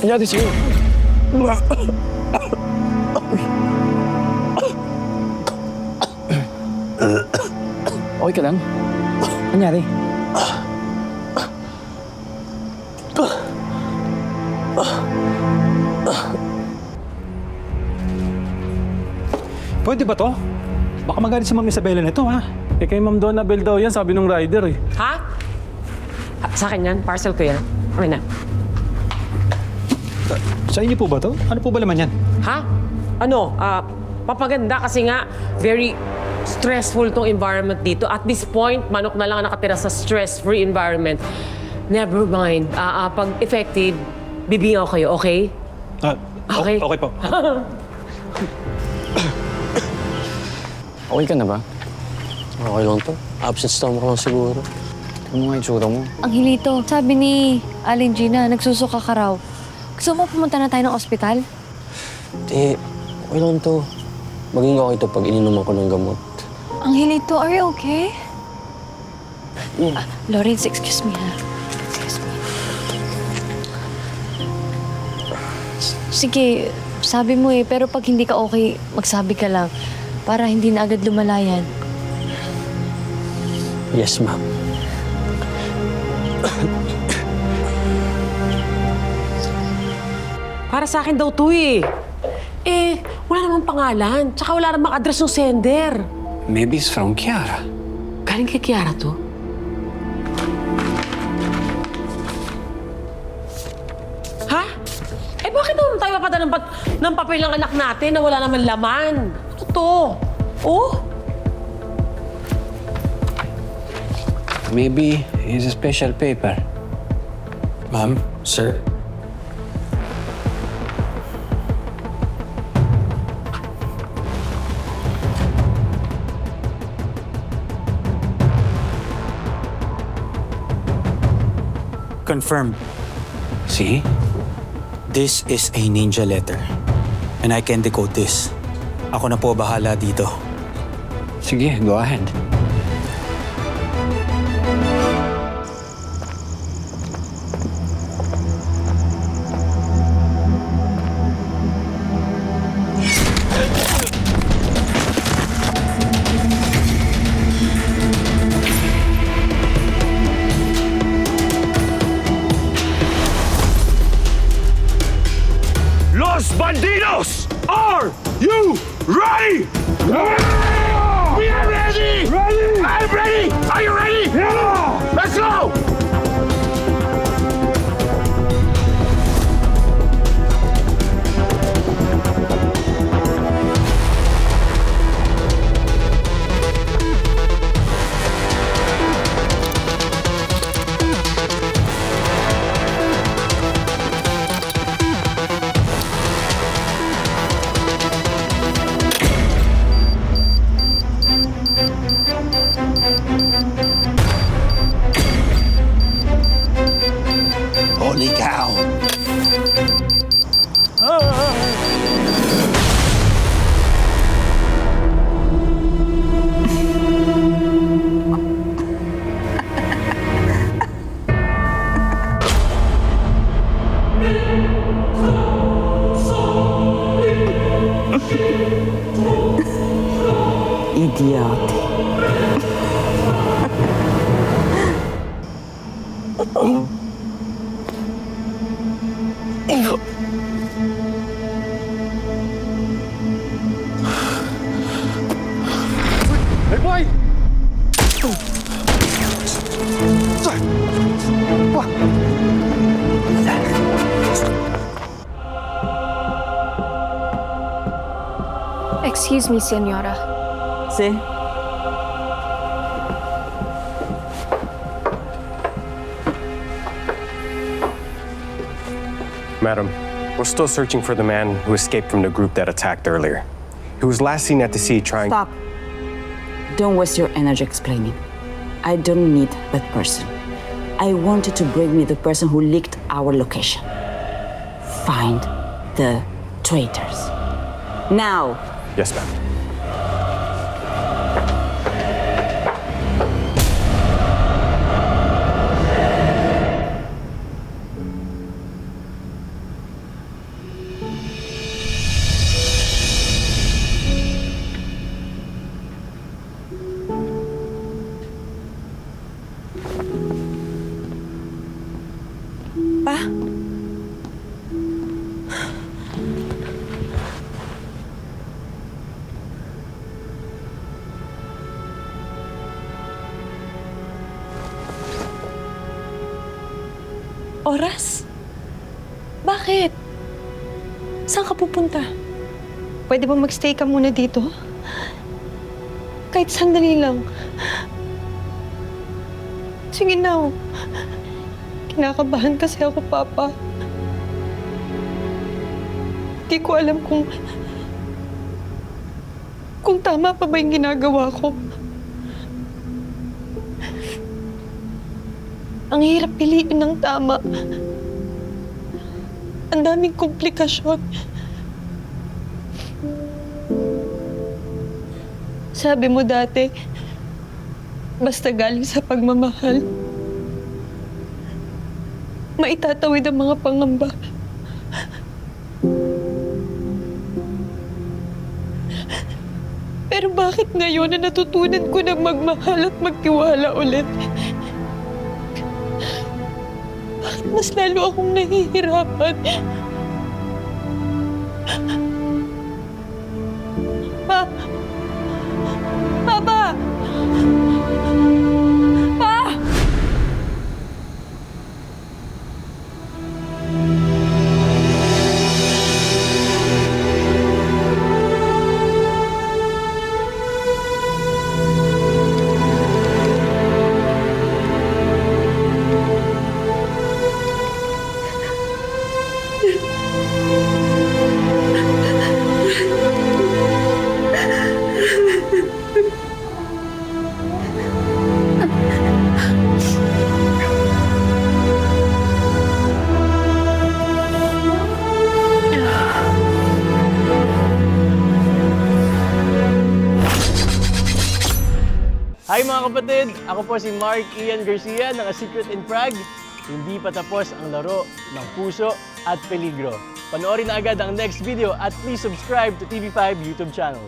nangyari sa'yo? Okay ka lang? Nangyari? Pwede ba to? Baka magalit si Ma'am Isabela nito, ha? Eh kay Ma'am Donabel daw yan, sabi nung rider eh. Ha? Sa akin yan? Parcel ko yan? Okay na. Sa inyo po ba to? Ano po ba laman yan? Ha? Ano? Papaganda kasi nga very stressful tong environment dito. At this point, manok na lang ang nakatira sa stress-free environment. Never mind. Pag effective, bibigyan ko kayo, okay? Okay. Okay po. Okay ka na ba? Okay lang to. Absent stomach lang siguro. Ano nga itsura mo? Angelito, sabi ni Aling Gina, nagsusuka ka raw. Gusto mo pumunta na tayo ng ospital? Okay lang to. Maging okay to pag ininuman ko ng gamot. Angelito, are you okay? Lawrence, excuse me ha. Excuse me. Sige, sabi mo pero pag hindi ka okay, magsabi ka lang. Para hindi na agad lumalayan. Yes, ma'am. Para sa akin daw to eh. Wala namang pangalan. Tsaka wala namang address ng sender. Maybe it's from Kiara. Galing kay Kiara to? Ha? Bakit naman tayo papadala ng papel ng anak natin na wala naman laman? Ano to? Oh? Maybe it's a special paper. Ma'am, sir. Confirmed. See? This is a ninja letter. And I can decode this. Ako na po bahala dito. Sige, go ahead. Los Bandidos! Are you ready? We are ready! Ready! I'm ready! Are you ready? Yeah! Let's go! Holy cow! Idiot. Hey, boy! Excuse me, Señora. See? Madam, we're still searching for the man who escaped from the group that attacked earlier. He was last seen at the sea trying... Stop. Don't waste your energy explaining. I don't need that person. I want you to bring me the person who leaked our location. Find the traitors. Now. Yes, ma'am. oras? Bakit? Saan ka pupunta? Pwede bang magstay ka muna dito? Kahit sandali lang. Sige na. Kinakabahan kasi ako, Papa. Hindi ko alam kung tama pa ba yung ginagawa ko. Ang hirap piliin ng tama. Ang daming komplikasyon. Sabi mo dati, basta galing sa pagmamahal, maitatawid ang mga pangamba. Pero bakit ngayon na natutunan ko na magmahal at magtiwala ulit? Bakit mas lalo akong nahihirapan? Pa! Papa! Pa! Hi mga kapatid! Ako po si Mark Ian Garcia ng A Secret in Prague. Hindi pa tapos ang laro ng puso at peligro. Panoorin na agad ang next video at please subscribe to TV5 YouTube channel.